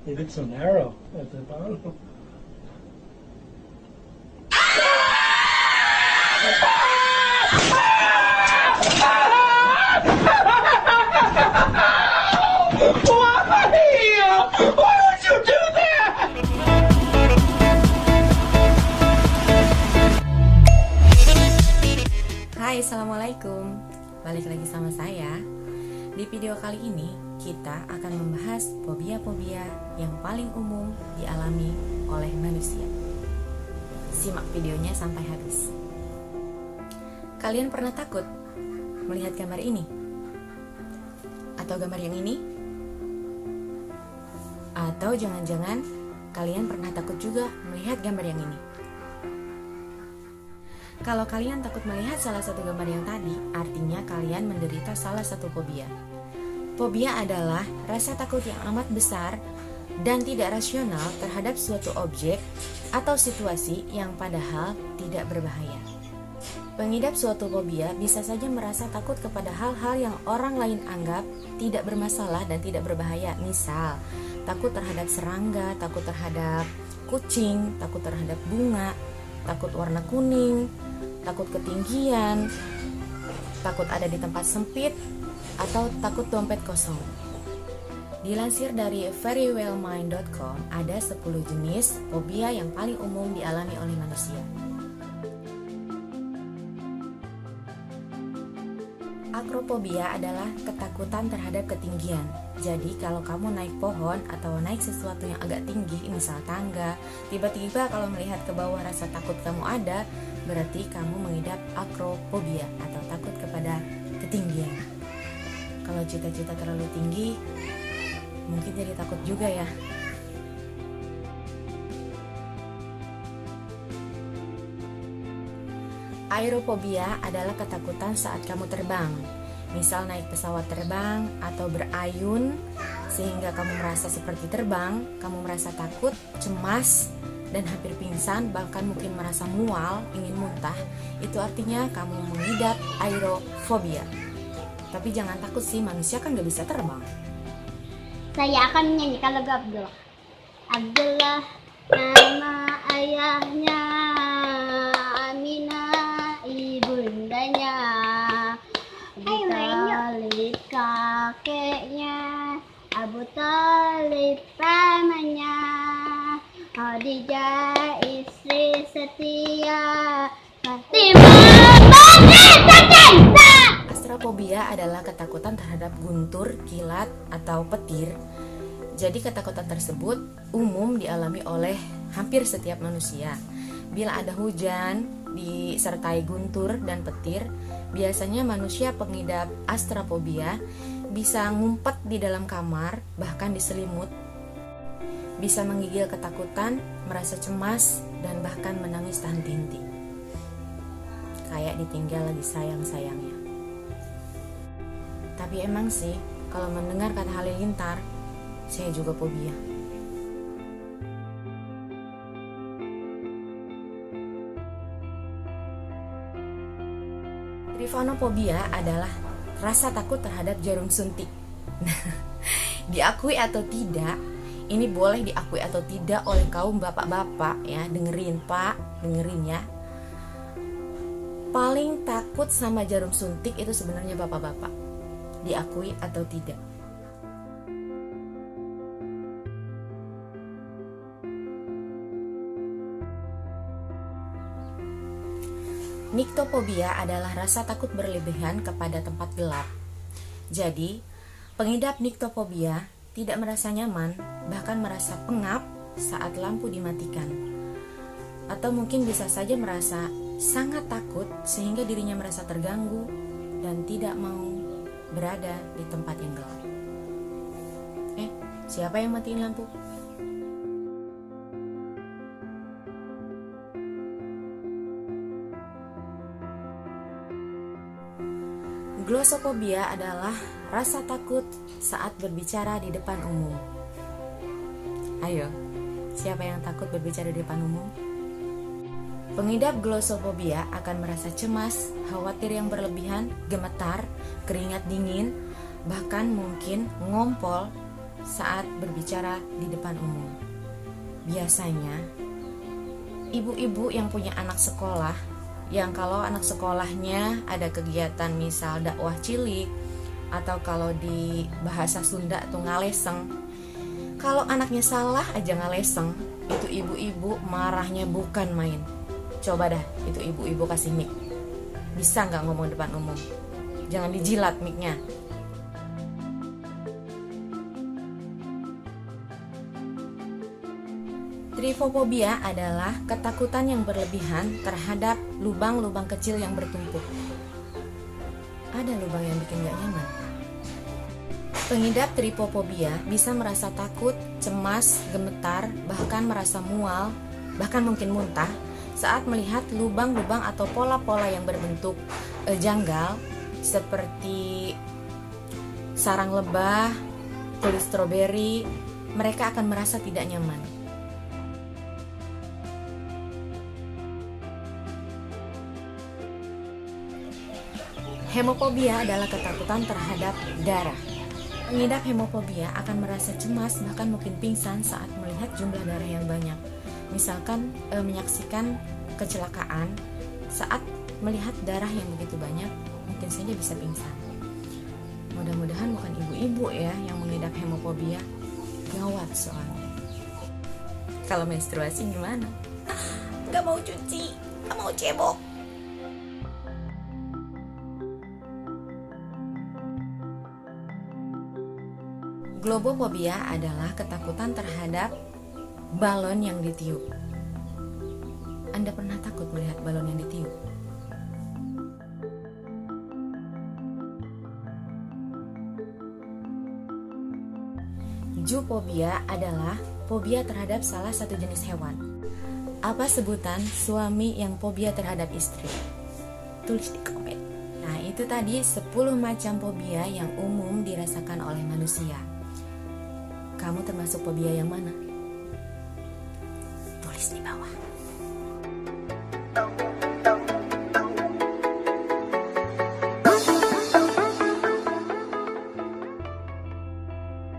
If it's so narrow at the bottom. Why would you do that? Hai, Assalamualaikum. Balik lagi sama saya. Di video kali ini kita akan membahas fobia-fobia yang paling umum dialami oleh manusia. Simak videonya sampai habis. Kalian pernah takut melihat gambar ini? Atau gambar yang ini? Atau jangan-jangan kalian pernah takut juga melihat gambar yang ini? Kalau kalian takut melihat salah satu gambar yang tadi, artinya kalian menderita salah satu fobia. Fobia adalah rasa takut yang amat besar dan tidak rasional terhadap suatu objek atau situasi yang padahal tidak berbahaya. Pengidap suatu fobia bisa saja merasa takut kepada hal-hal yang orang lain anggap tidak bermasalah dan tidak berbahaya. Misal, takut terhadap serangga, takut terhadap kucing, takut terhadap bunga, takut warna kuning, takut ketinggian, takut ada di tempat sempit, atau takut dompet kosong. Dilansir dari verywellmind.com, ada 10 jenis fobia yang paling umum dialami oleh manusia. Akrofobia adalah ketakutan terhadap ketinggian. Jadi kalau kamu naik pohon atau naik sesuatu yang agak tinggi, misal tangga, tiba-tiba kalau melihat ke bawah rasa takut kamu ada, berarti kamu mengidap akrofobia atau takut kepada ketinggian. Kalau cita-cita terlalu tinggi, mungkin jadi takut juga ya. Aerofobia adalah ketakutan saat kamu terbang. Misal naik pesawat terbang atau berayun sehingga kamu merasa seperti terbang, kamu merasa takut, cemas, dan hampir pingsan, bahkan mungkin merasa mual, ingin muntah. Itu artinya kamu mengidap aerofobia. Tapi jangan takut sih, manusia kan gak bisa terbang. Saya akan menyanyikan lagu Abdullah. Abdullah nama ayahnya, Aminah ibundanya, Abu Talib kakeknya, Abu Talib pamannya, Khadijah istri setia, Fatimah wanita cinta. Astrofobia adalah ketakutan terhadap guntur, kilat, atau petir. Jadi ketakutan tersebut umum dialami oleh hampir setiap manusia. Bila ada hujan disertai guntur dan petir, biasanya manusia pengidap astrofobia bisa ngumpet di dalam kamar, bahkan di selimut, bisa menggigil ketakutan, merasa cemas, dan bahkan menangis tahan henti. Kayak ditinggal lagi sayang-sayangnya. Tapi emang sih, kalau mendengar kata halilintar, saya juga fobia. Trifonofobia adalah rasa takut terhadap jarum suntik. Diakui atau tidak, ini boleh diakui atau tidak oleh kaum bapak-bapak ya, dengerin Pak, dengerin ya. Paling takut sama jarum suntik itu sebenarnya bapak-bapak. Diakui atau tidak. Niktofobia adalah rasa takut berlebihan kepada tempat gelap. Jadi, pengidap niktofobia tidak merasa nyaman, bahkan merasa pengap saat lampu dimatikan. Atau mungkin bisa saja merasa sangat takut sehingga dirinya merasa terganggu dan tidak mau berada di tempat yang gelap. Siapa yang matiin lampu? Glossofobia adalah rasa takut saat berbicara di depan umum. Ayo, siapa yang takut berbicara di depan umum? Pengidap glossofobia akan merasa cemas, khawatir yang berlebihan, gemetar, keringat dingin, bahkan mungkin ngompol saat berbicara di depan umum. Biasanya, ibu-ibu yang punya anak sekolah, yang kalau anak sekolahnya ada kegiatan misal dakwah cilik, atau kalau di bahasa Sunda tuh ngaleseng, kalau anaknya salah aja ngaleseng, itu ibu-ibu marahnya bukan main. Coba dah, itu ibu-ibu kasih mic. Bisa nggak ngomong depan umum? Jangan dijilat mic-nya. Trifobia adalah ketakutan yang berlebihan terhadap lubang-lubang kecil yang bertumpuk. Ada lubang yang bikin gak nyaman. Pengidap trifobia bisa merasa takut, cemas, gemetar, bahkan merasa mual, bahkan mungkin muntah saat melihat lubang-lubang atau pola-pola yang berbentuk janggal seperti sarang lebah, kulit stroberi. Mereka akan merasa tidak nyaman. Hemofobia adalah ketakutan terhadap darah. Pengidap hemofobia akan merasa cemas, bahkan mungkin pingsan saat melihat jumlah darah yang banyak. Misalkan menyaksikan kecelakaan, saat melihat darah yang begitu banyak, mungkin saja bisa pingsan. Mudah-mudahan bukan ibu-ibu ya yang mengidap hemofobia. Gawat soalnya. Kalau menstruasi gimana? Gak mau cuci, gak mau cebok. Globofobia adalah ketakutan terhadap balon yang ditiup. Anda pernah takut melihat balon yang ditiup? Zoofobia adalah fobia terhadap salah satu jenis hewan. Apa sebutan suami yang fobia terhadap istri? Tulis di komen. Nah, itu tadi 10 macam fobia yang umum dirasakan oleh manusia. Kamu termasuk fobia yang mana? Tulis di bawah.